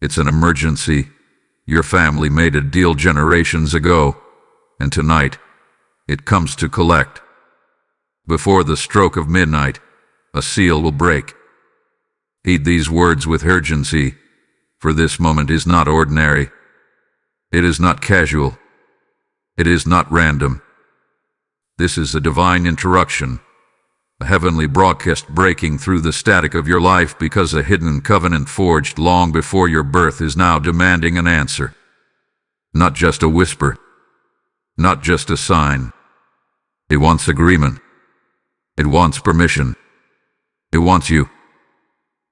It's an emergency. Your family made a deal generations ago, and tonight, it comes to collect. Before the stroke of midnight, a seal will break. Heed these words with urgency, for this moment is not ordinary. It is not casual. It is not random. This is a divine interruption, a heavenly broadcast breaking through the static of your life because a hidden covenant forged long before your birth is now demanding an answer. Not just a whisper, not just a sign. It wants agreement. It wants permission. It wants you.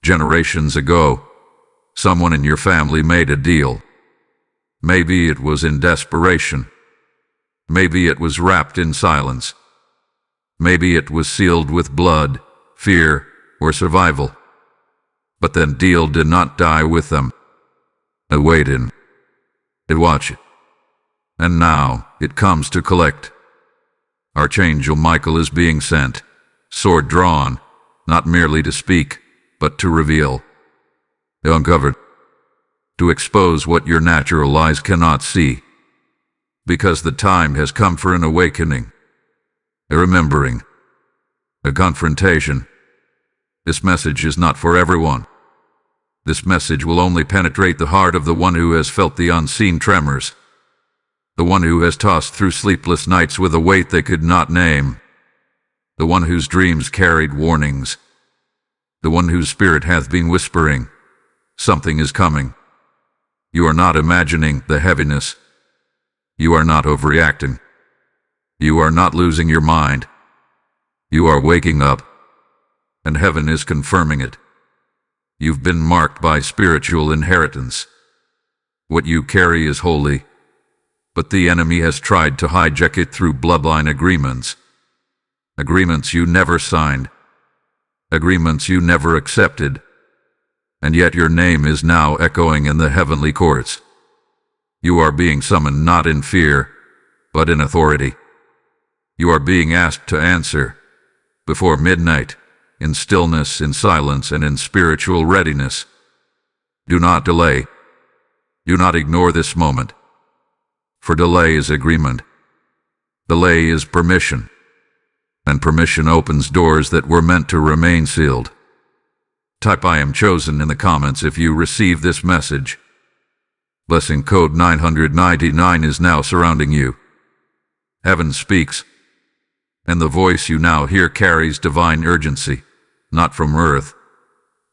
Generations ago, someone in your family made a deal. Maybe it was in desperation. Maybe it was wrapped in silence. Maybe it was sealed with blood, fear, or survival. But that deal did not die with them. It waited. It watched. And now it comes to collect. Archangel Michael is being sent, sword drawn, not merely to speak, but to reveal, to uncover, to expose what your natural eyes cannot see. Because the time has come for an awakening, a remembering, a confrontation. This message is not for everyone. This message will only penetrate the heart of the one who has felt the unseen tremors, the one who has tossed through sleepless nights with a weight they could not name, the one whose dreams carried warnings, the one whose spirit hath been whispering, something is coming. You are not imagining the heaviness. You are not overreacting. You are not losing your mind. You are waking up, and heaven is confirming it. You've been marked by spiritual inheritance. What you carry is holy, but the enemy has tried to hijack it through bloodline agreements. Agreements you never signed. Agreements you never accepted. And yet your name is now echoing in the heavenly courts. You are being summoned not in fear, but in authority. You are being asked to answer, before midnight, in stillness, in silence, and in spiritual readiness. Do not delay. Do not ignore this moment. For delay is agreement. Delay is permission. And permission opens doors that were meant to remain sealed. Type "I am chosen" in the comments if you receive this message. Blessing code 999 is now surrounding you. Heaven speaks, and the voice you now hear carries divine urgency, not from earth,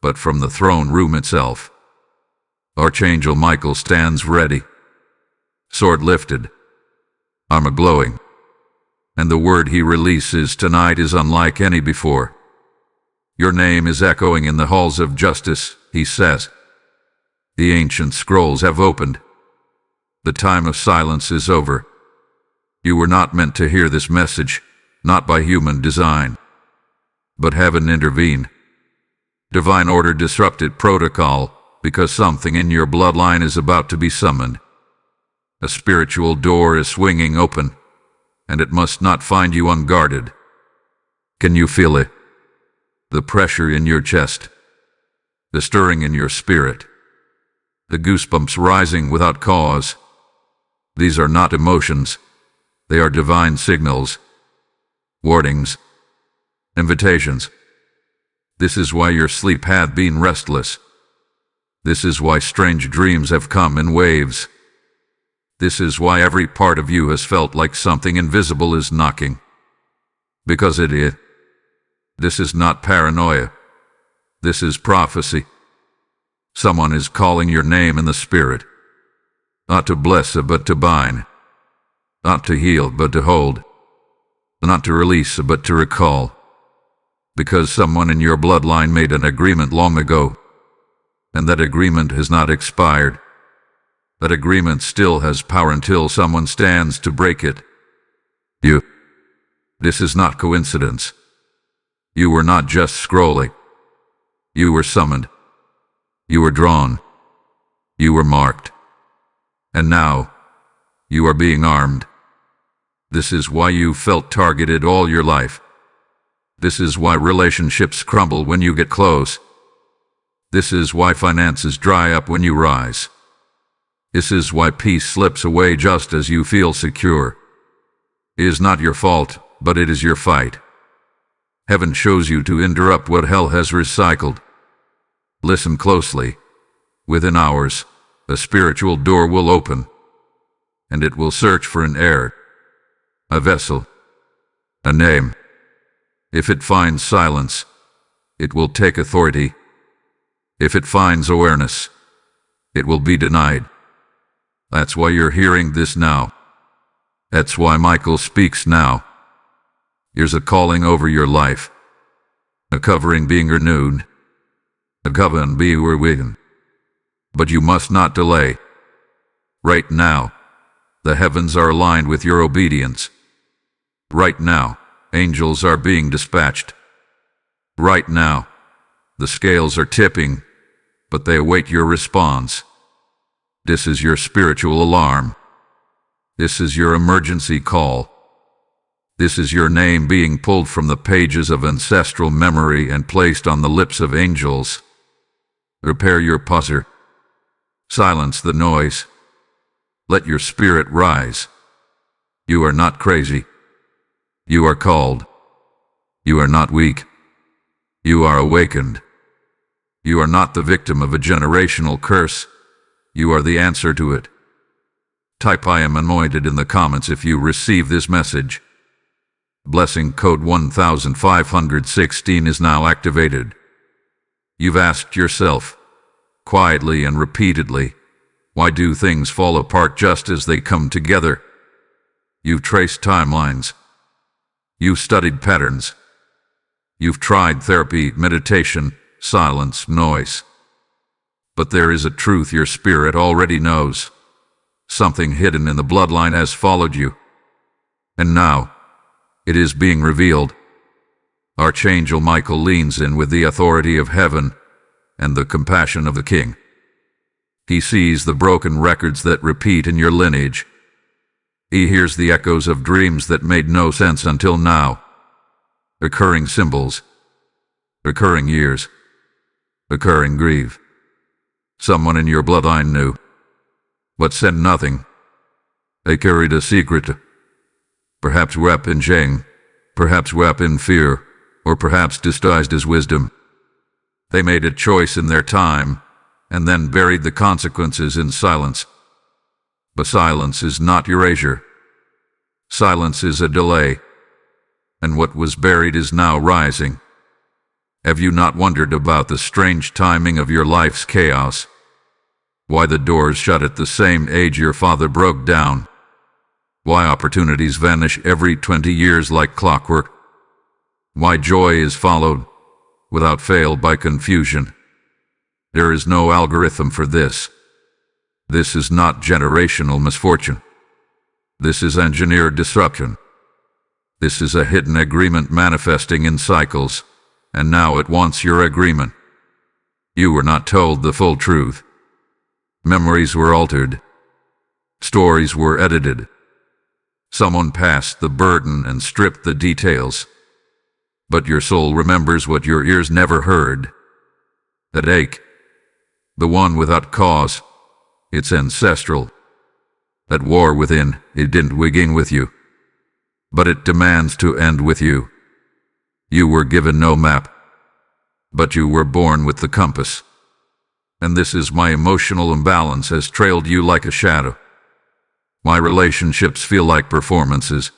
but from the throne room itself. Archangel Michael stands ready, sword lifted, armor glowing, and the word he releases tonight is unlike any before. Your name is echoing in the halls of justice, he says. The ancient scrolls have opened. The time of silence is over. You were not meant to hear this message, not by human design. But heaven intervened. Divine order disrupted protocol because something in your bloodline is about to be summoned. A spiritual door is swinging open, and it must not find you unguarded. Can you feel it? The pressure in your chest, the stirring in your spirit, the goosebumps rising without cause. These are not emotions. They are divine signals, warnings, invitations. This is why your sleep hath been restless. This is why strange dreams have come in waves. This is why every part of you has felt like something invisible is knocking. Because it is. This is not paranoia. This is prophecy. Someone is calling your name in the spirit. Not to bless but to bind. Not to heal but to hold. Not to release but to recall. Because someone in your bloodline made an agreement long ago. And that agreement has not expired. That agreement still has power until someone stands to break it. You. This is not coincidence. You were not just scrolling. You were summoned. You were drawn. You were marked. And now, you are being armed. This is why you felt targeted all your life. This is why relationships crumble when you get close. This is why finances dry up when you rise. This is why peace slips away just as you feel secure. It is not your fault, but it is your fight. Heaven shows you to interrupt what hell has recycled. Listen closely. Within hours, a spiritual door will open, and it will search for an heir, a vessel, a name. If it finds silence, it will take authority. If it finds awareness, it will be denied. That's why you're hearing this now. That's why Michael speaks now. Here's a calling over your life, a covering being renewed, a covenant being rewoven. But you must not delay. Right now, the heavens are aligned with your obedience. Right now, angels are being dispatched. Right now, the scales are tipping, but they await your response. This is your spiritual alarm. This is your emergency call. This is your name being pulled from the pages of ancestral memory and placed on the lips of angels. Repair your puzzle. Silence the noise. Let your spirit rise. You are not crazy. You are called. You are not weak. You are awakened. You are not the victim of a generational curse. You are the answer to it. Type "I am anointed" in the comments if you receive this message. Blessing code 1516 is now activated. You've asked yourself, quietly and repeatedly, why do things fall apart just as they come together? You've traced timelines. You've studied patterns. You've tried therapy, meditation, silence, noise. But there is a truth your spirit already knows. Something hidden in the bloodline has followed you. And now, it is being revealed. Archangel Michael leans in with the authority of heaven and the compassion of the King. He sees the broken records that repeat in your lineage. He hears the echoes of dreams that made no sense until now. Recurring symbols, recurring years, recurring grief. Someone in your bloodline knew, but said nothing. They carried a secret, perhaps wrapped in shame, perhaps wrapped in fear, or perhaps disguised as wisdom. They made a choice in their time, and then buried the consequences in silence. But silence is not erasure. Silence is a delay, and what was buried is now rising. Have you not wondered about the strange timing of your life's chaos? Why the doors shut at the same age your father broke down? Why opportunities vanish every 20 years like clockwork? Why joy is followed, without fail, by confusion? There is no algorithm for this. This is not generational misfortune. This is engineered disruption. This is a hidden agreement manifesting in cycles, and now it wants your agreement. You were not told the full truth. Memories were altered. Stories were edited. Someone passed the burden and stripped the details. But your soul remembers what your ears never heard. That ache, the one without cause, it's ancestral. That war within, it didn't begin with you, but it demands to end with you. You were given no map, but you were born with the compass. And this is my emotional imbalance has trailed you like a shadow. Why relationships feel like performances.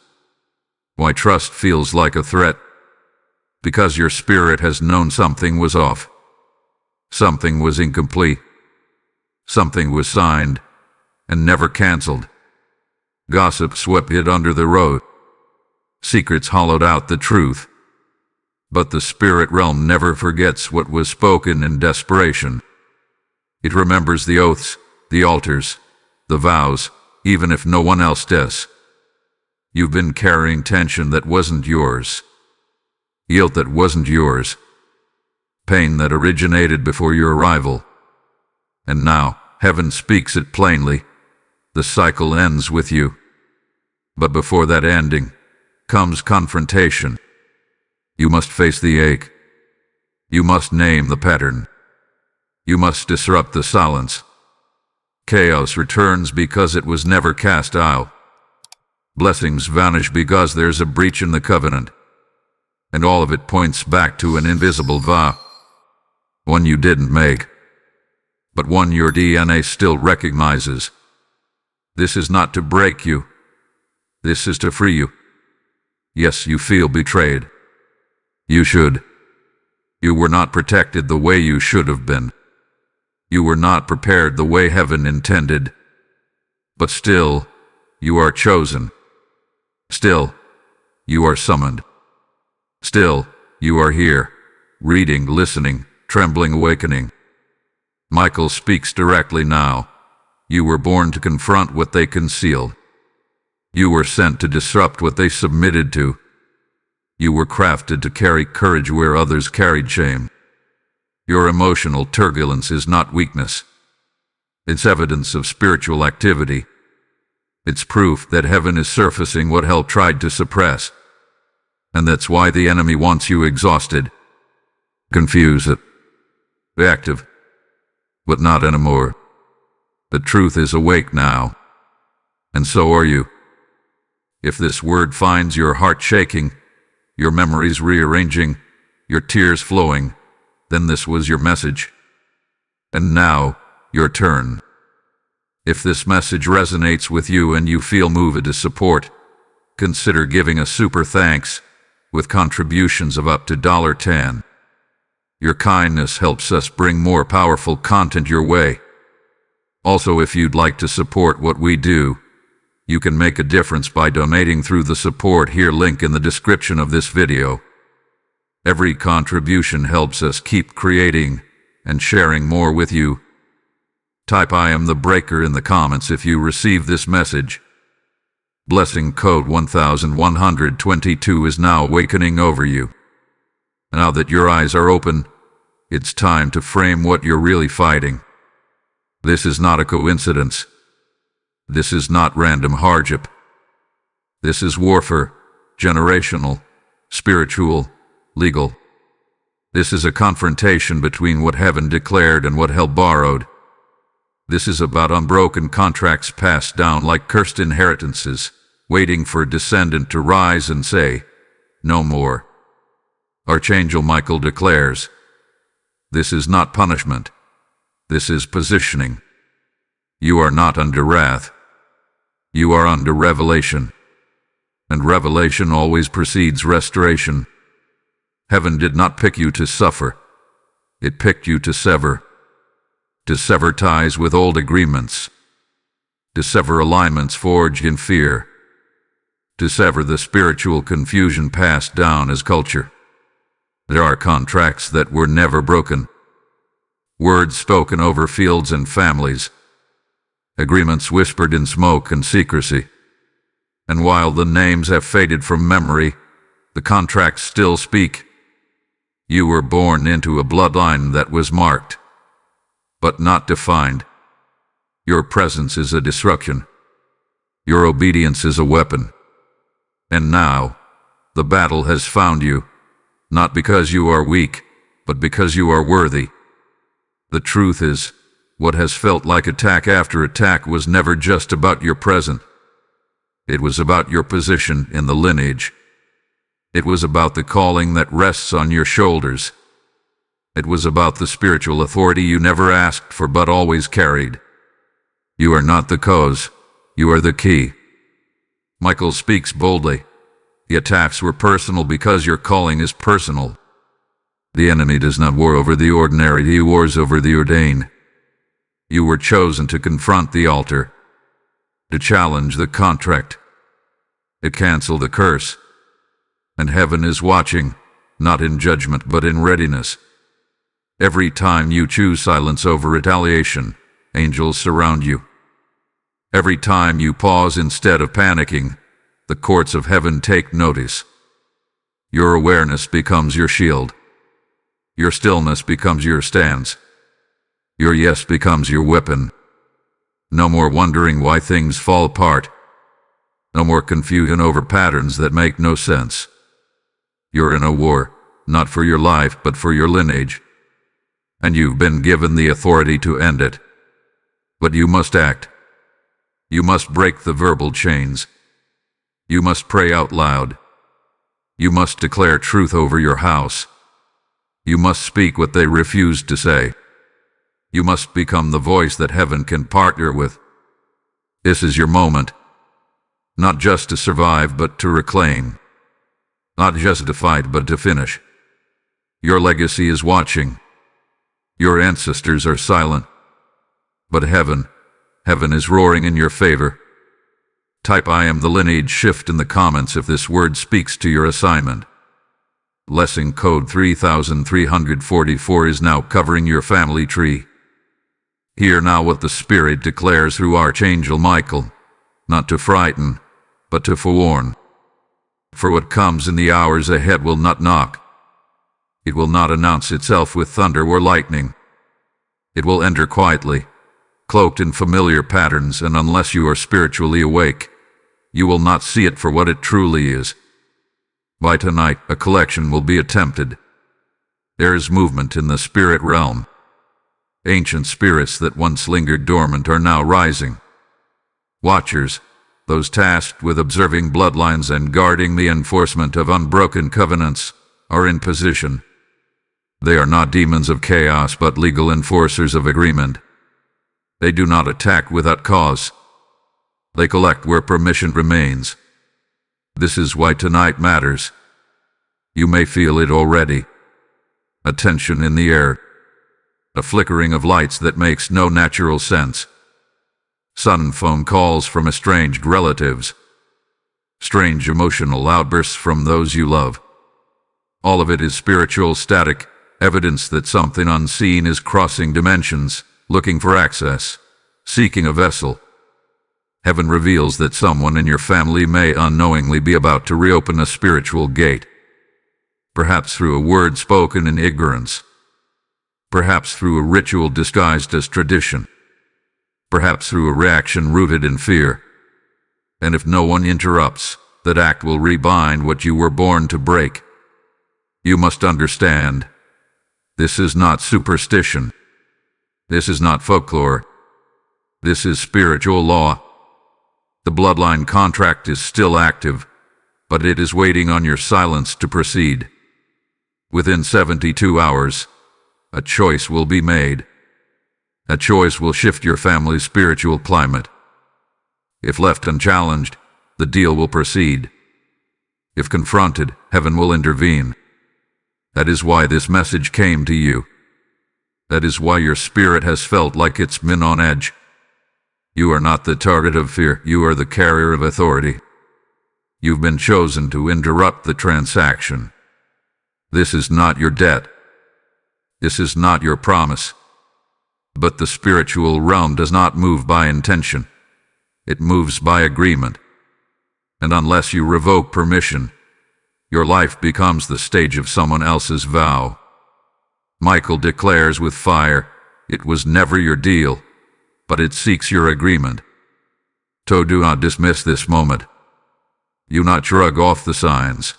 Why trust feels like a threat. Because your spirit has known something was off. Something was incomplete. Something was signed and never canceled. Gossip swept it under the rug. Secrets hollowed out the truth. But the spirit realm never forgets what was spoken in desperation. It remembers the oaths, the altars, the vows, even if no one else does. You've been carrying tension that wasn't yours. Guilt that wasn't yours. Pain that originated before your arrival. And now, heaven speaks it plainly. The cycle ends with you. But before that ending, comes confrontation. You must face the ache. You must name the pattern. You must disrupt the silence. Chaos returns because it was never cast out. Blessings vanish because there's a breach in the covenant. And all of it points back to an invisible vow. One you didn't make, but one your DNA still recognizes. This is not to break you. This is to free you. Yes, you feel betrayed. You should. You were not protected the way you should have been. You were not prepared the way heaven intended. But still, you are chosen. Still, you are summoned. Still, you are here, reading, listening, trembling, awakening. Michael speaks directly now. You were born to confront what they concealed. You were sent to disrupt what they submitted to. You were crafted to carry courage where others carried shame. Your emotional turbulence is not weakness. It's evidence of spiritual activity. It's proof that heaven is surfacing what hell tried to suppress. And that's why the enemy wants you exhausted, confused, active, but not anymore. The truth is awake now, and so are you. If this word finds your heart shaking, your memories rearranging, your tears flowing, then this was your message. And now, your turn. If this message resonates with you and you feel moved to support, consider giving a super thanks with contributions of up to $10. Your kindness helps us bring more powerful content your way. Also, if you'd like to support what we do, you can make a difference by donating through the support here link in the description of this video. Every contribution helps us keep creating and sharing more with you. Type "I am the breaker" in the comments if you receive this message. Blessing code 1122 is now awakening over you. Now that your eyes are open, it's time to frame what you're really fighting. This is not a coincidence. This is not random hardship. This is warfare, generational, spiritual, legal. This is a confrontation between what heaven declared and what hell borrowed. This is about unbroken contracts passed down like cursed inheritances, waiting for a descendant to rise and say, "No more." Archangel Michael declares, this is not punishment. This is positioning. You are not under wrath. You are under revelation. And revelation always precedes restoration. Heaven did not pick you to suffer. It picked you to sever. To sever ties with old agreements. To sever alignments forged in fear. To sever the spiritual confusion passed down as culture. There are contracts that were never broken. Words spoken over fields and families. Agreements whispered in smoke and secrecy. And while the names have faded from memory, the contracts still speak. You were born into a bloodline that was marked, but not defined. Your presence is a disruption. Your obedience is a weapon. And now, the battle has found you, not because you are weak, but because you are worthy. The truth is, what has felt like attack after attack was never just about your present. It was about your position in the lineage. It was about the calling that rests on your shoulders. It was about the spiritual authority you never asked for but always carried. You are not the cause, you are the key. Michael speaks boldly. The attacks were personal because your calling is personal. The enemy does not war over the ordinary, he wars over the ordained. You were chosen to confront the altar, to challenge the contract, to cancel the curse. And heaven is watching, not in judgment but in readiness. Every time you choose silence over retaliation, angels surround you. Every time you pause instead of panicking, the courts of heaven take notice. Your awareness becomes your shield. Your stillness becomes your stance. Your yes becomes your weapon. No more wondering why things fall apart. No more confusion over patterns that make no sense. You're in a war, not for your life but for your lineage. and you've been given the authority to end it. But you must act. You must break the verbal chains. You must pray out loud. You must declare truth over your house. You must speak what they refused to say. You must become the voice that heaven can partner with. This is your moment. Not just to survive, but to reclaim. Not just to fight, but to finish. Your legacy is watching. Your ancestors are silent. But heaven is roaring in your favor. Type "I am the lineage shift" in the comments if this word speaks to your assignment. Blessing code 3344 is now covering your family tree. Hear now what the Spirit declares through Archangel Michael, not to frighten, but to forewarn. For what comes in the hours ahead will not knock. It will not announce itself with thunder or lightning. It will enter quietly, cloaked in familiar patterns, and unless you are spiritually awake, you will not see it for what it truly is. By tonight, a collection will be attempted. There is movement in the spirit realm. Ancient spirits that once lingered dormant are now rising. Watchers, those tasked with observing bloodlines and guarding the enforcement of unbroken covenants, are in position. They are not demons of chaos, but legal enforcers of agreement. They do not attack without cause. They collect where permission remains. This is why tonight matters. You may feel it already. A tension in the air. A flickering of lights that makes no natural sense. Sudden phone calls from estranged relatives. Strange emotional outbursts from those you love. All of it is spiritual static, evidence that something unseen is crossing dimensions, looking for access, seeking a vessel. Heaven reveals that someone in your family may unknowingly be about to reopen a spiritual gate. Perhaps through a word spoken in ignorance. Perhaps through a ritual disguised as tradition. Perhaps through a reaction rooted in fear. And if no one interrupts, that act will rebind what you were born to break. You must understand. This is not superstition. This is not folklore. This is spiritual law. The bloodline contract is still active, but it is waiting on your silence to proceed. Within 72 hours, a choice will be made. A choice will shift your family's spiritual climate. If left unchallenged, the deal will proceed. If confronted, heaven will intervene. That is why this message came to you. That is why your spirit has felt like it's been on edge. You are not the target of fear, you are the carrier of authority. You've been chosen to interrupt the transaction. This is not your debt. This is not your promise. But the spiritual realm does not move by intention. It moves by agreement. And unless you revoke permission, your life becomes the stage of someone else's vow. Michael declares with fire, it was never your deal, but it seeks your agreement. So do not dismiss this moment. Do not shrug off the signs.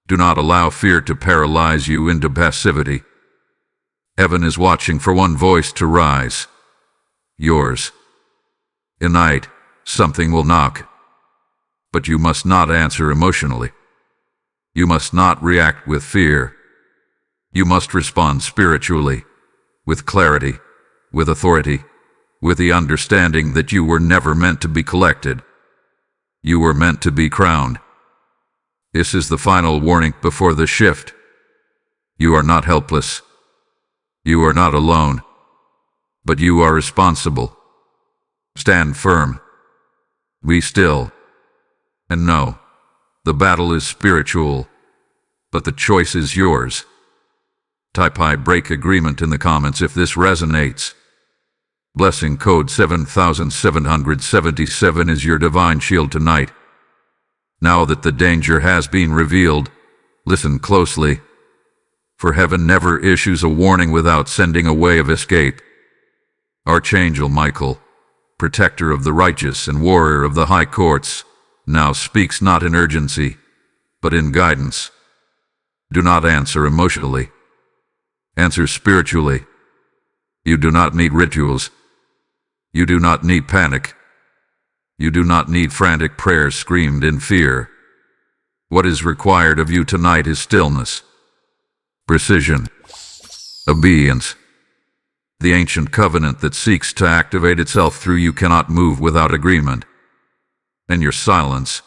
Do not allow fear to paralyze you into passivity. Heaven is watching for one voice to rise. Yours. Tonight, something will knock. But you must not answer emotionally. You must not react with fear. You must respond spiritually, with clarity, with authority, with the understanding that you were never meant to be collected. You were meant to be crowned. This is the final warning before the shift. You are not helpless. You are not alone. But you are responsible. Stand firm. Be still. And know, the battle is spiritual, but the choice is yours. Type "I break agreement" in the comments if this resonates. Blessing code 7777 is your divine shield tonight. Now that the danger has been revealed, listen closely, for heaven never issues a warning without sending a way of escape. Archangel Michael, protector of the righteous and warrior of the high courts, now speaks not in urgency, but in guidance. Do not answer emotionally. Answer spiritually. You do not need rituals. You do not need panic. You do not need frantic prayers screamed in fear. What is required of you tonight is stillness, precision, obedience. The ancient covenant that seeks to activate itself through you cannot move without agreement. And your silence,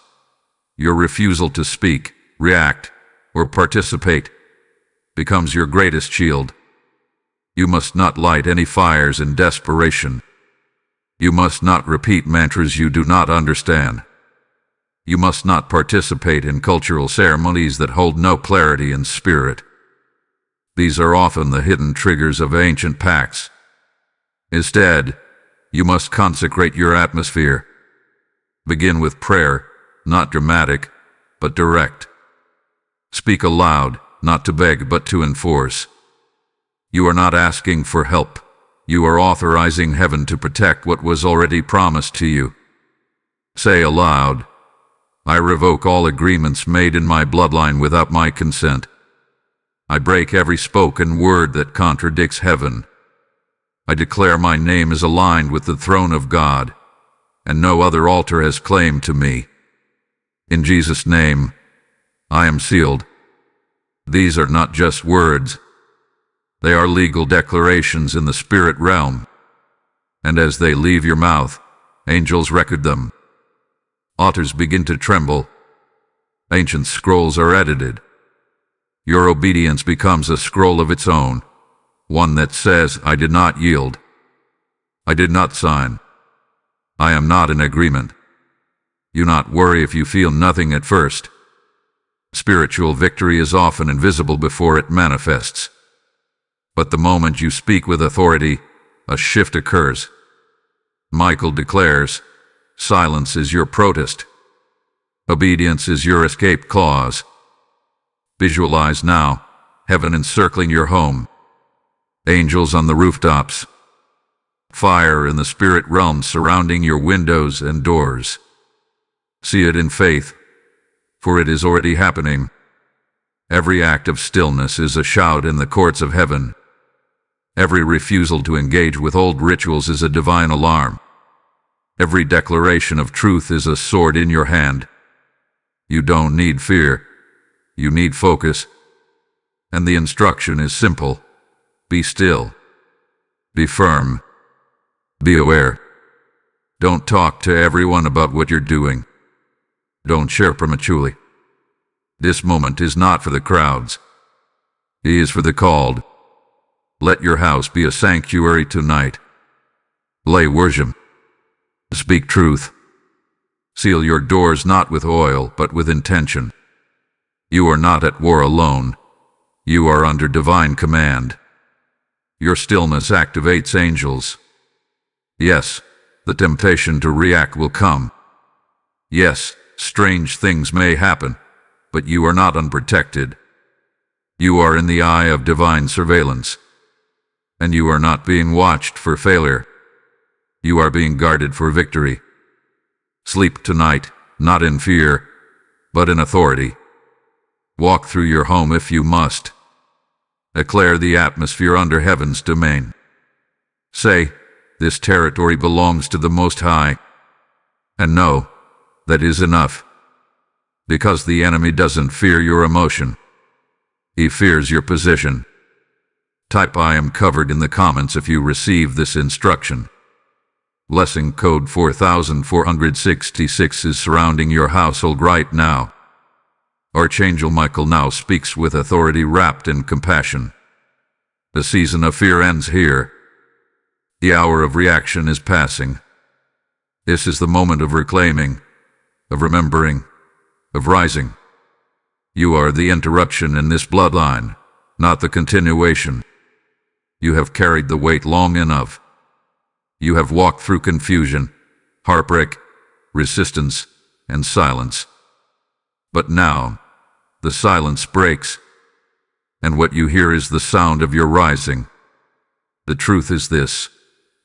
your refusal to speak, react, or participate, becomes your greatest shield. You must not light any fires in desperation. You must not repeat mantras you do not understand. You must not participate in cultural ceremonies that hold no clarity in spirit. These are often the hidden triggers of ancient pacts. Instead, you must consecrate your atmosphere. Begin with prayer, not dramatic, but direct. Speak aloud, not to beg but to enforce. You are not asking for help. You are authorizing heaven to protect what was already promised to you. Say aloud, I revoke all agreements made in my bloodline without my consent. I break every spoken word that contradicts heaven. I declare my name is aligned with the throne of God, and no other altar has claim to me. In Jesus' name, I am sealed. These are not just words. They are legal declarations in the spirit realm, and as they leave your mouth, angels record them. Altars begin to tremble. Ancient scrolls are edited. Your obedience becomes a scroll of its own, one that says, I did not yield. I did not sign. I am not in agreement. You not worry if you feel nothing at first. Spiritual victory is often invisible before it manifests. But the moment you speak with authority, a shift occurs. Michael declares, silence is your protest. Obedience is your escape clause. Visualize now, heaven encircling your home. Angels on the rooftops. Fire in the spirit realm surrounding your windows and doors. See it in faith, for it is already happening. Every act of stillness is a shout in the courts of heaven. Every refusal to engage with old rituals is a divine alarm. Every declaration of truth is a sword in your hand. You don't need fear. You need focus. And the instruction is simple. Be still. Be firm. Be aware. Don't talk to everyone about what you're doing. Don't share prematurely. This moment is not for the crowds. It is for the called. Let your house be a sanctuary tonight. Lay worship. Speak truth. Seal your doors not with oil, but with intention. You are not at war alone. You are under divine command. Your stillness activates angels. Yes, the temptation to react will come. Yes, strange things may happen, but you are not unprotected. You are in the eye of divine surveillance. And you are not being watched for failure. You are being guarded for victory. Sleep tonight, not in fear, but in authority. Walk through your home if you must. Declare the atmosphere under heaven's domain. Say, this territory belongs to the Most High. And know, that is enough. Because the enemy doesn't fear your emotion. He fears your position. Type I am covered in the comments if you receive this instruction. Blessing code 4466 is surrounding your household right now. Archangel Michael now speaks with authority wrapped in compassion. The season of fear ends here. The hour of reaction is passing. This is the moment of reclaiming, of remembering, of rising. You are the interruption in this bloodline, not the continuation. You have carried the weight long enough. You have walked through confusion, heartbreak, resistance, and silence. But now, the silence breaks, and what you hear is the sound of your rising. The truth is this: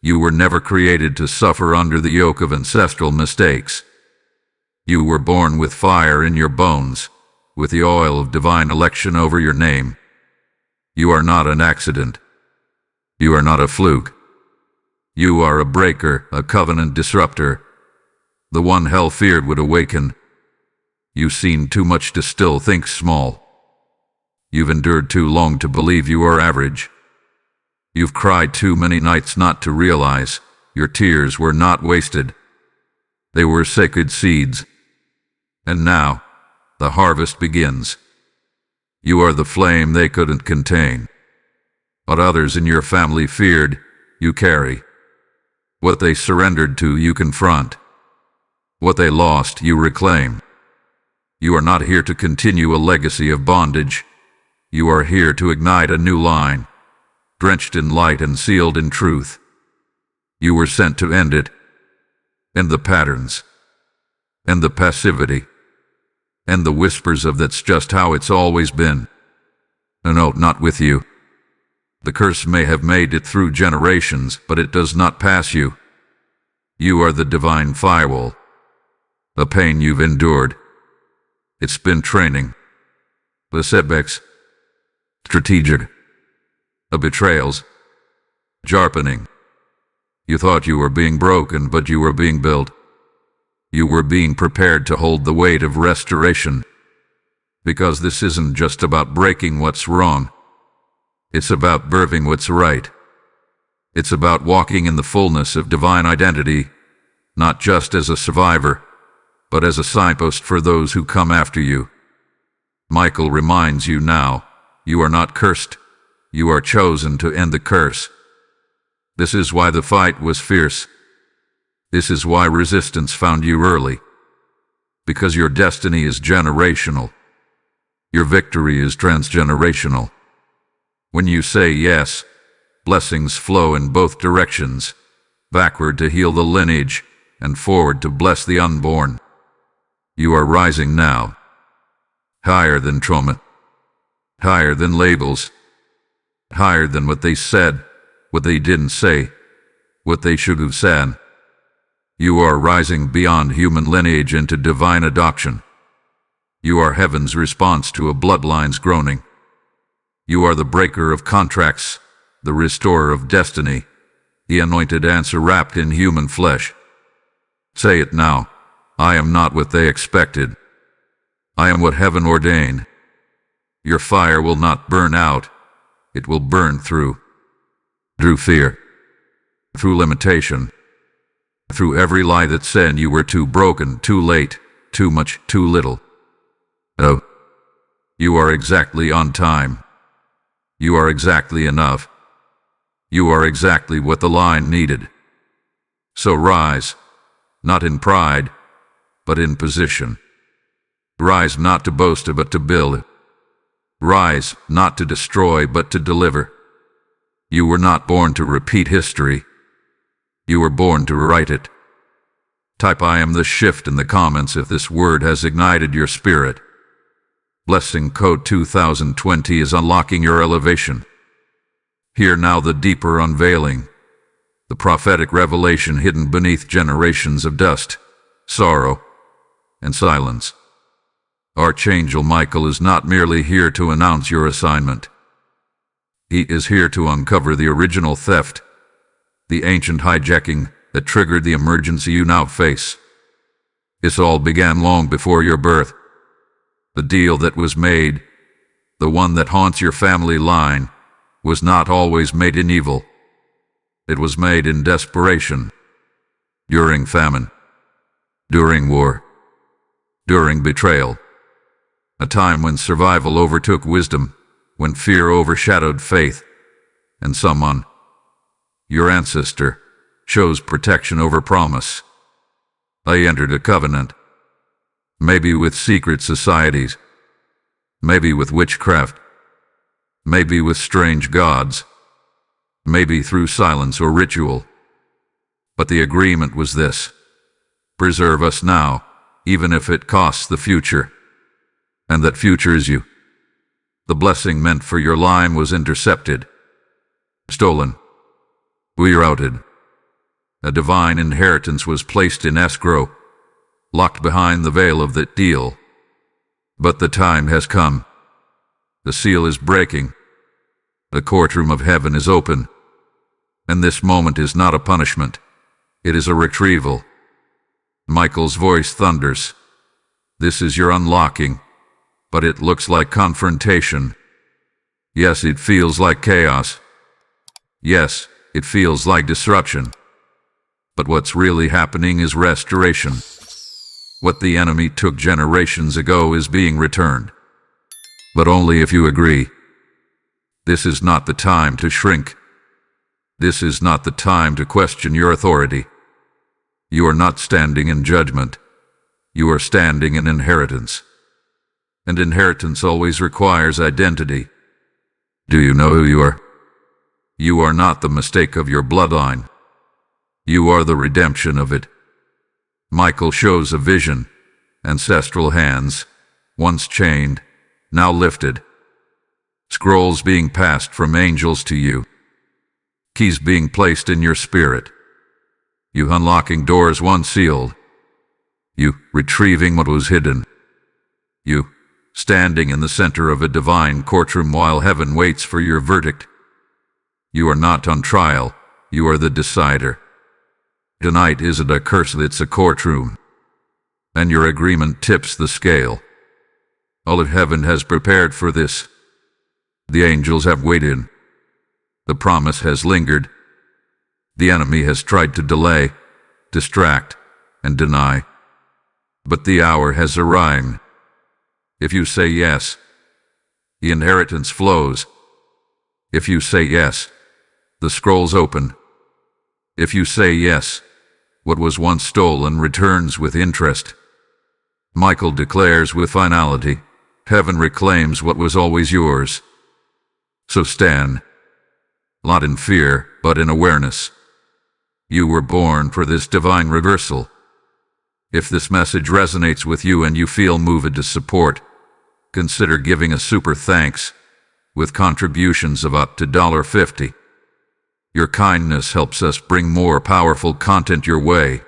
you were never created to suffer under the yoke of ancestral mistakes. You were born with fire in your bones, with the oil of divine election over your name. You are not an accident. You are not a fluke. You are a breaker, a covenant disruptor, the one hell feared would awaken. You've seen too much to still think small. You've endured too long to believe you are average. You've cried too many nights not to realize your tears were not wasted. They were sacred seeds. And now, the harvest begins. You are the flame they couldn't contain. What others in your family feared, you carry. What they surrendered to, you confront. What they lost, you reclaim. You are not here to continue a legacy of bondage. You are here to ignite a new line, drenched in light and sealed in truth. You were sent to end it, end the patterns, end the passivity, end the whispers of "that's just how it's always been." No, not with you. The curse may have made it through generations, but it does not pass you. You are the divine firewall. The pain you've endured, it's been training. The setbacks, strategic. The betrayals, sharpening. You thought you were being broken, but you were being built. You were being prepared to hold the weight of restoration. Because this isn't just about breaking what's wrong. It's about birthing what's right. It's about walking in the fullness of divine identity, not just as a survivor, but as a signpost for those who come after you. Michael reminds you now, you are not cursed. You are chosen to end the curse. This is why the fight was fierce. This is why resistance found you early. Because your destiny is generational. Your victory is transgenerational. When you say yes, blessings flow in both directions, backward to heal the lineage, and forward to bless the unborn. You are rising now, higher than trauma, higher than labels, higher than what they said, what they didn't say, what they should have said. You are rising beyond human lineage into divine adoption. You are heaven's response to a bloodline's groaning. You are the breaker of contracts, the restorer of destiny, the anointed answer wrapped in human flesh. Say it now. I am not what they expected. I am what heaven ordained. Your fire will not burn out. It will burn through. Through fear. Through limitation. Through every lie that said you were too broken, too late, too much, too little. Oh, you are exactly on time. You are exactly enough. You are exactly what the line needed. So rise, not in pride, but in position. Rise not to boast but to build. Rise not to destroy but to deliver. You were not born to repeat history. You were born to write it. Type "I am" the shift in the comments if this word has ignited your spirit. Blessing Code 2020 is unlocking your elevation. Hear now the deeper unveiling, the prophetic revelation hidden beneath generations of dust, sorrow, and silence. Archangel Michael is not merely here to announce your assignment. He is here to uncover the original theft, the ancient hijacking that triggered the emergency you now face. This all began long before your birth. The deal that was made, the one that haunts your family line, was not always made in evil. It was made in desperation, during famine, during war, during betrayal. A time when survival overtook wisdom, when fear overshadowed faith, and someone, your ancestor, chose protection over promise. They entered a covenant, maybe with secret societies, maybe with witchcraft, maybe with strange gods, maybe through silence or ritual. But the agreement was this: preserve us now, even if it costs the future. And that future is you. The blessing meant for your line was intercepted, stolen, rerouted. A divine inheritance was placed in escrow, locked behind the veil of that deal. But the time has come. The seal is breaking. The courtroom of heaven is open, and this moment is not a punishment. It is a retrieval. Michael's voice thunders. This is your unlocking, but it looks like confrontation. Yes, it feels like chaos. Yes, it feels like disruption. But what's really happening is restoration. What the enemy took generations ago is being returned. But only if you agree. This is not the time to shrink. This is not the time to question your authority. You are not standing in judgment. You are standing in inheritance. And inheritance always requires identity. Do you know who you are? You are not the mistake of your bloodline. You are the redemption of it. Michael shows a vision. Ancestral hands, once chained, now lifted. Scrolls being passed from angels to you. Keys being placed in your spirit. You unlocking doors once sealed. You retrieving what was hidden. You standing in the center of a divine courtroom while heaven waits for your verdict. You are not on trial. You are the decider. Tonight isn't a curse, it's a courtroom. And your agreement tips the scale. All of heaven has prepared for this. The angels have waited. The promise has lingered. The enemy has tried to delay, distract, and deny. But the hour has arrived. If you say yes, the inheritance flows. If you say yes, the scrolls open. If you say yes, what was once stolen returns with interest. Michael declares with finality, heaven reclaims what was always yours. So stand, not in fear, but in awareness. You were born for this divine reversal. If this message resonates with you and you feel moved to support, consider giving a super thanks with contributions of up to $50. Your kindness helps us bring more powerful content your way.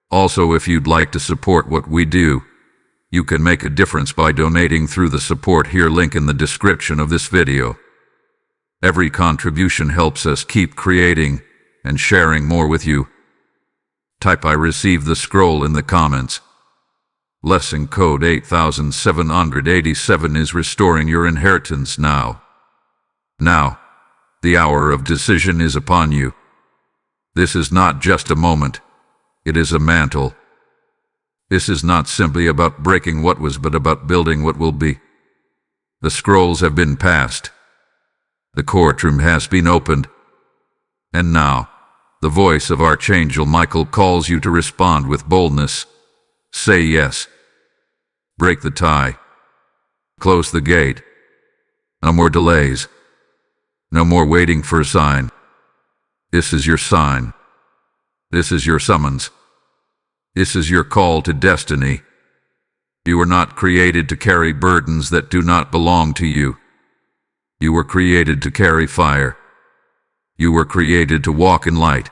Also, if you'd like to support what we do, you can make a difference by donating through the support here link in the description of this video. Every contribution helps us keep creating and sharing more with you. Type I receive the scroll in the comments. Lesson code 8787 is restoring your inheritance now. Now, the hour of decision is upon you. This is not just a moment. It is a mantle. This is not simply about breaking what was, but about building what will be. The scrolls have been passed. The courtroom has been opened. And now, the voice of Archangel Michael calls you to respond with boldness. Say yes. Break the tie. Close the gate. No more delays. No more waiting for a sign. This is your sign. This is your summons. This is your call to destiny. You were not created to carry burdens that do not belong to you. You were created to carry fire. You were created to walk in light.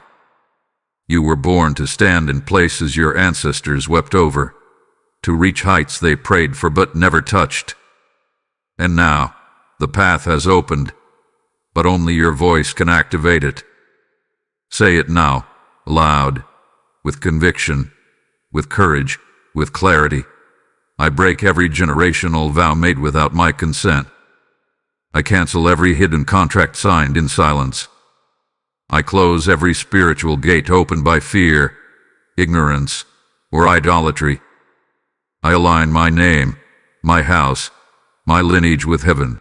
You were born to stand in places your ancestors wept over, to reach heights they prayed for but never touched. And now, the path has opened, but only your voice can activate it. Say it now, aloud, with conviction, with courage, with clarity. I break every generational vow made without my consent. I cancel every hidden contract signed in silence. I close every spiritual gate opened by fear, ignorance, or idolatry. I align my name, my house, my lineage with heaven.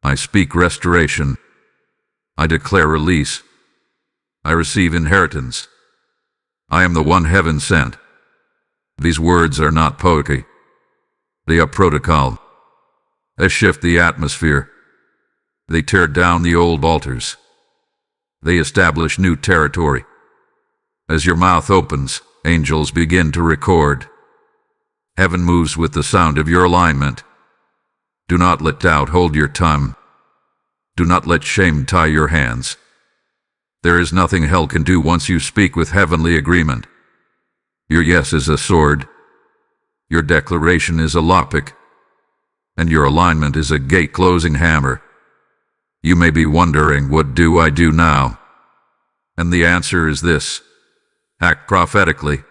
I speak restoration. I declare release. I receive inheritance. I am the one heaven sent. These words are not poetry. They are protocol. They shift the atmosphere. They tear down the old altars. They establish new territory. As your mouth opens, angels begin to record. Heaven moves with the sound of your alignment. Do not let doubt hold your tongue. Do not let shame tie your hands. There is nothing hell can do once you speak with heavenly agreement. Your yes is a sword. Your declaration is a lockpick. And your alignment is a gate-closing hammer. You may be wondering, what do I do now? And the answer is this: act prophetically.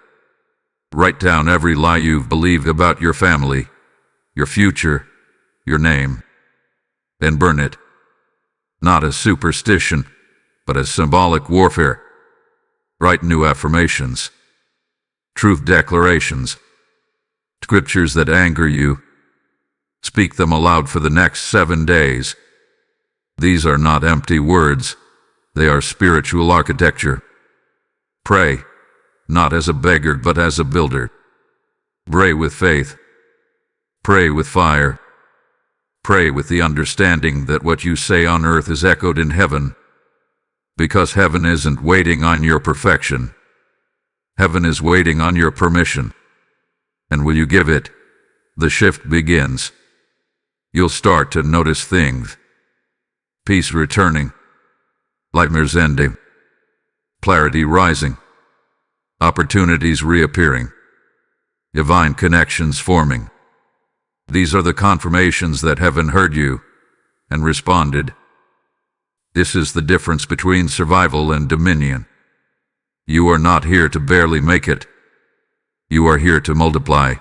Write down every lie you've believed about your family, your future, your name, and burn it. Not as superstition, but as symbolic warfare. Write new affirmations, truth declarations, scriptures that anger you. Speak them aloud for the next 7 days. These are not empty words. They are spiritual architecture. Pray, not as a beggar but as a builder. Pray with faith. Pray with fire. Pray with the understanding that what you say on earth is echoed in heaven. Because heaven isn't waiting on your perfection. Heaven is waiting on your permission. And will you give it? The shift begins. You'll start to notice things. Peace returning. Nightmares ending. Clarity rising. Opportunities reappearing. Divine connections forming. These are the confirmations that heaven heard you and responded. This is the difference between survival and dominion. You are not here to barely make it. You are here to multiply.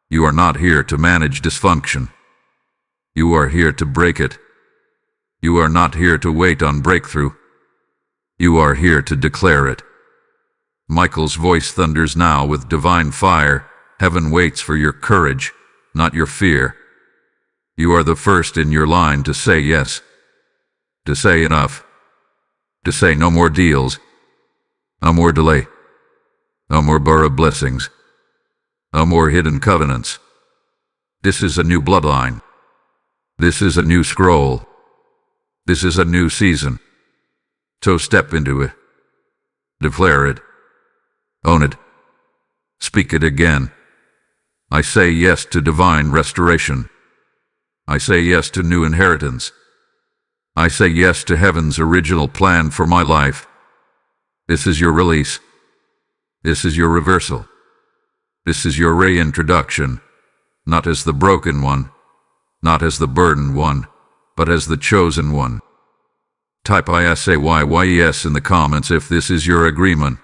You are not here to manage dysfunction. You are here to break it. You are not here to wait on breakthrough. You are here to declare it. Michael's voice thunders now with divine fire. Heaven waits for your courage, not your fear. You are the first in your line to say yes, to say enough, to say no more deals, no more delay, no more borrowed blessings, no more hidden covenants. This is a new bloodline. This is a new scroll. This is a new season. So step into it. Declare it. Own it. Speak it again. I say yes to divine restoration. I say yes to new inheritance. I say yes to heaven's original plan for my life. This is your release. This is your reversal. This is your reintroduction, not as the broken one, not as the burdened one, but as the chosen one. Type ISAYYES in the comments if this is your agreement.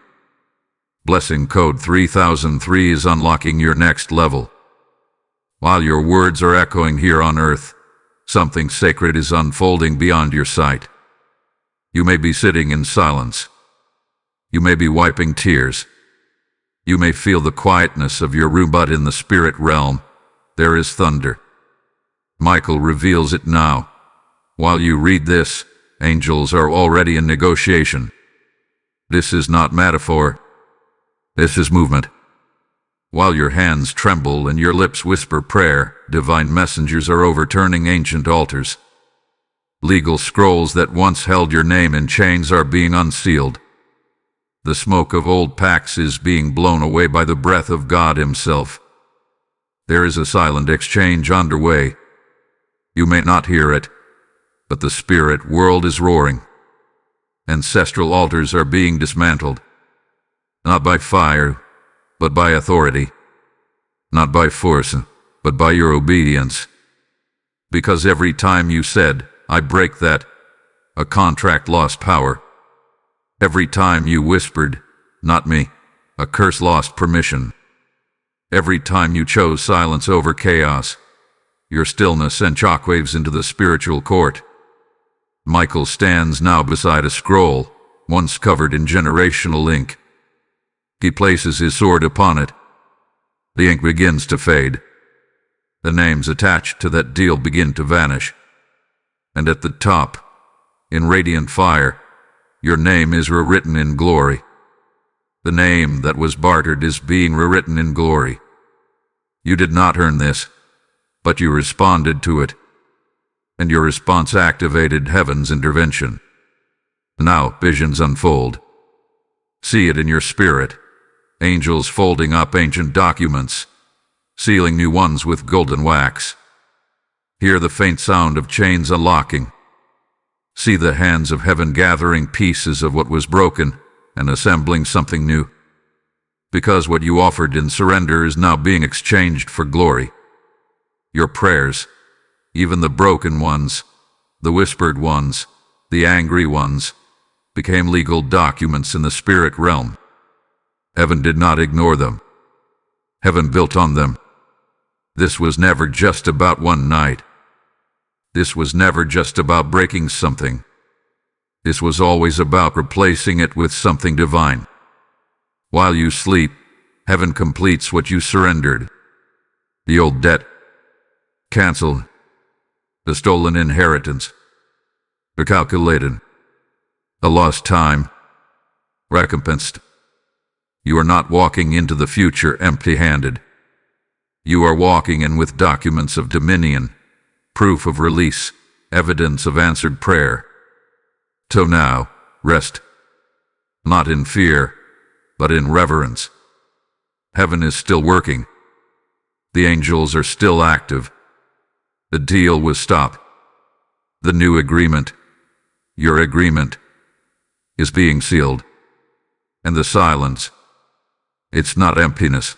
Blessing code 3003 is unlocking your next level. While your words are echoing here on earth, something sacred is unfolding beyond your sight. You may be sitting in silence. You may be wiping tears. You may feel the quietness of your room, but in the spirit realm, there is thunder. Michael reveals it now. While you read this, angels are already in negotiation. This is not metaphor. This is movement. While your hands tremble and your lips whisper prayer, divine messengers are overturning ancient altars. Legal scrolls that once held your name in chains are being unsealed. The smoke of old pacts is being blown away by the breath of God Himself. There is a silent exchange underway. You may not hear it, but the spirit world is roaring. Ancestral altars are being dismantled. Not by fire, but by authority. Not by force, but by your obedience. Because every time you said, I break that, a contract lost power. Every time you whispered, not me, a curse lost permission. Every time you chose silence over chaos, your stillness sent shockwaves into the spiritual court. Michael stands now beside a scroll, once covered in generational ink. He places his sword upon it. The ink begins to fade. The names attached to that deal begin to vanish. And at the top, in radiant fire, your name is rewritten in glory. The name that was bartered is being rewritten in glory. You did not earn this, but you responded to it. And your response activated heaven's intervention. Now visions unfold. See it in your spirit. Angels folding up ancient documents, sealing new ones with golden wax. Hear the faint sound of chains unlocking. See the hands of heaven gathering pieces of what was broken and assembling something new. Because what you offered in surrender is now being exchanged for glory. Your prayers, even the broken ones, The whispered ones, the angry ones, became legal documents in the spirit realm. Heaven did not ignore them. Heaven built on them. This was never just about one night. This was never just about breaking something. This was always about replacing it with something divine. While you sleep, heaven completes what you surrendered. The old debt, canceled. The stolen inheritance, recalculated. The lost time, recompensed. You are not walking into the future empty-handed. You are walking in with documents of dominion, proof of release, evidence of answered prayer. So now, rest. Not in fear, but in reverence. Heaven is still working. The angels are still active. The deal was stopped. The new agreement, your agreement, is being sealed. And the silence, it's not emptiness,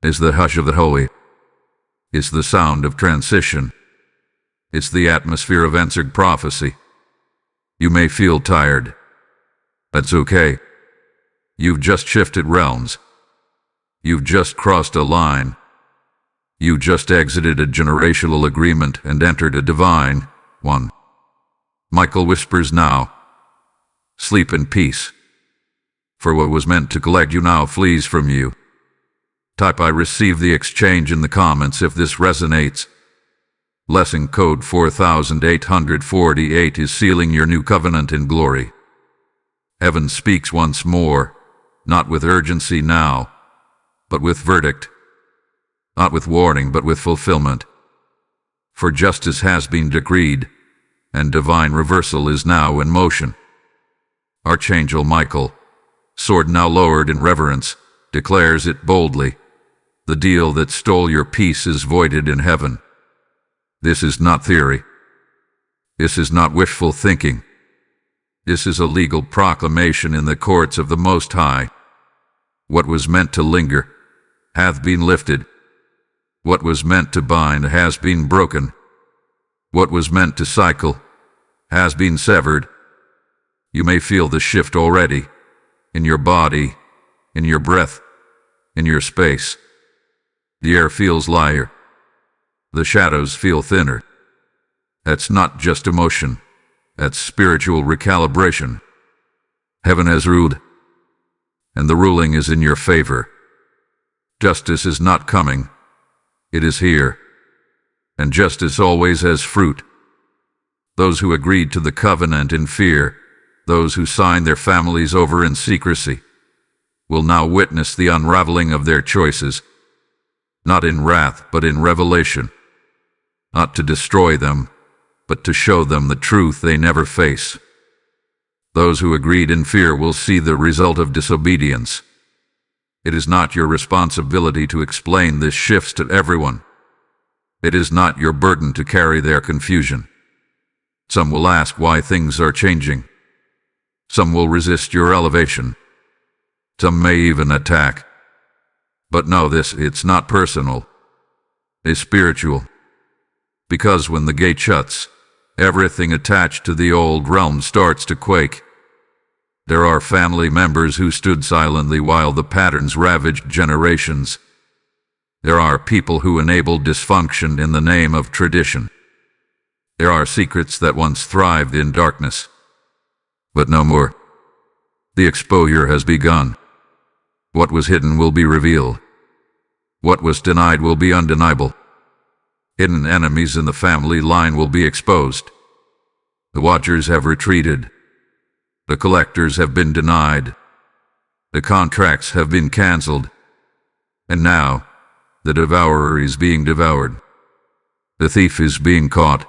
it's the hush of the holy. It's the sound of transition. It's the atmosphere of answered prophecy. You may feel tired. That's okay. You've just shifted realms. You've just crossed a line. You just exited a generational agreement and entered a divine one. Michael whispers now, sleep in peace. For what was meant to collect you now flees from you. Type I receive the exchange in the comments if this resonates. Lesson code 4848 is sealing your new covenant in glory. Heaven speaks once more, not with urgency now, but with verdict. Not with warning, but with fulfillment. For justice has been decreed, and divine reversal is now in motion. Archangel Michael, sword now lowered in reverence, declares it boldly. The deal that stole your peace is voided in heaven. This is not theory. This is not wishful thinking. This is a legal proclamation in the courts of the Most High. What was meant to linger hath been lifted. What was meant to bind has been broken. What was meant to cycle has been severed. You may feel the shift already, in your body, in your breath, in your space. The air feels lighter. The shadows feel thinner. That's not just emotion. That's spiritual recalibration. Heaven has ruled, and the ruling is in your favor. Justice is not coming. It is here, and justice always has fruit. Those who agreed to the covenant in fear, those who signed their families over in secrecy, will now witness the unraveling of their choices, not in wrath but in revelation, not to destroy them, but to show them the truth they never face. Those who agreed in fear will see the result of disobedience. It is not your responsibility to explain this shifts to everyone. It is not your burden to carry their confusion. Some will ask why things are changing. Some will resist your elevation. Some may even attack. But know this, it's not personal. It's spiritual. Because when the gate shuts, everything attached to the old realm starts to quake. There are family members who stood silently while the patterns ravaged generations. There are people who enabled dysfunction in the name of tradition. There are secrets that once thrived in darkness, but no more. The exposure has begun. What was hidden will be revealed. What was denied will be undeniable. Hidden enemies in the family line will be exposed. The watchers have retreated. The collectors have been denied. The contracts have been canceled. And now, the devourer is being devoured. The thief is being caught.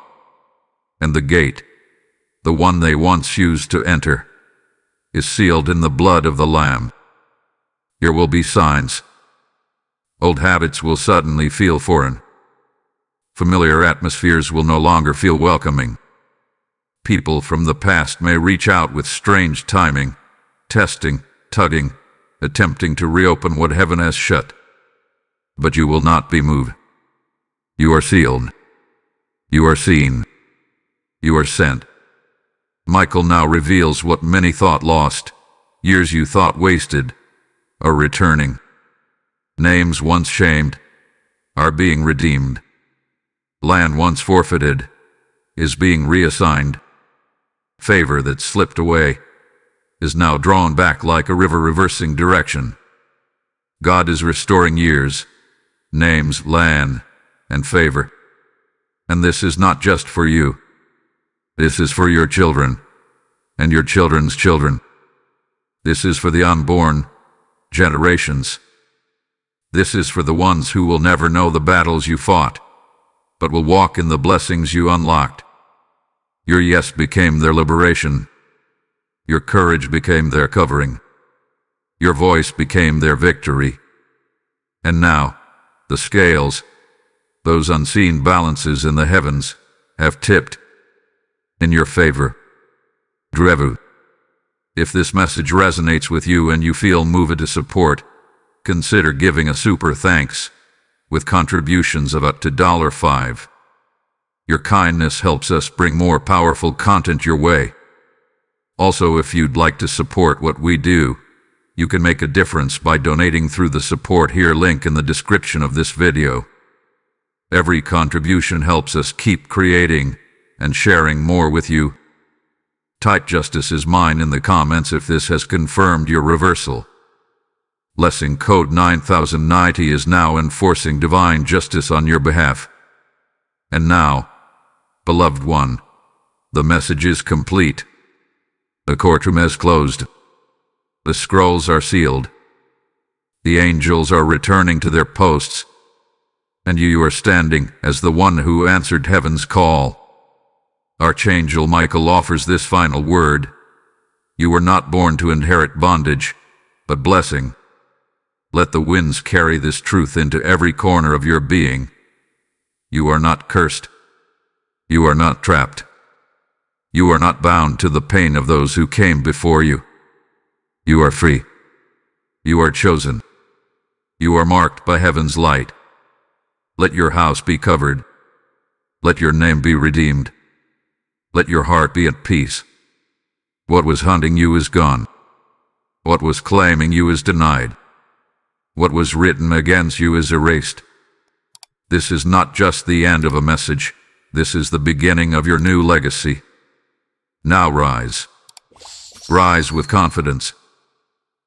And the gate, the one they once used to enter, is sealed in the blood of the Lamb. Here will be signs. Old habits will suddenly feel foreign. Familiar atmospheres will no longer feel welcoming. People from the past may reach out with strange timing, testing, tugging, attempting to reopen what heaven has shut. But you will not be moved. You are sealed. You are seen. You are sent. Michael now reveals what many thought lost, years you thought wasted, are returning. Names once shamed are being redeemed. Land once forfeited is being reassigned. Favor that slipped away is now drawn back like a river reversing direction. God is restoring years, names, land, and favor. And this is not just for you. This is for your children and your children's children. This is for the unborn generations. This is for the ones who will never know the battles you fought, but will walk in the blessings you unlocked. Your yes became their liberation. Your courage became their covering. Your voice became their victory. And now, the scales, those unseen balances in the heavens, have tipped in your favor. Drevu. If this message resonates with you and you feel moved to support, consider giving a super thanks with contributions of up to $5. Your kindness helps us bring more powerful content your way. Also, if you'd like to support what we do, you can make a difference by donating through the support here link in the description of this video. Every contribution helps us keep creating and sharing more with you. Type "Justice is mine" in the comments if this has confirmed your reversal. Blessing code 9090 is now enforcing divine justice on your behalf. And now, beloved one, the message is complete. The courtroom has closed. The scrolls are sealed. The angels are returning to their posts. And you are standing as the one who answered heaven's call. Archangel Michael offers this final word. You were not born to inherit bondage, but blessing. Let the winds carry this truth into every corner of your being. You are not cursed. You are not trapped. You are not bound to the pain of those who came before you. You are free. You are chosen. You are marked by heaven's light. Let your house be covered. Let your name be redeemed. Let your heart be at peace. What was hunting you is gone. What was claiming you is denied. What was written against you is erased. This is not just the end of a message. This is the beginning of your new legacy. Now rise. Rise with confidence.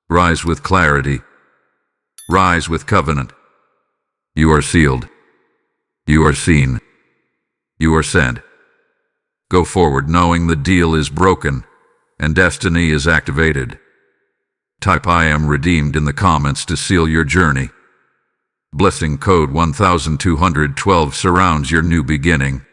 Rise with clarity. Rise with covenant. You are sealed. You are seen. You are sent. Go forward knowing the deal is broken and destiny is activated. Type "I am redeemed" in the comments to seal your journey. Blessing code 1212 surrounds your new beginning.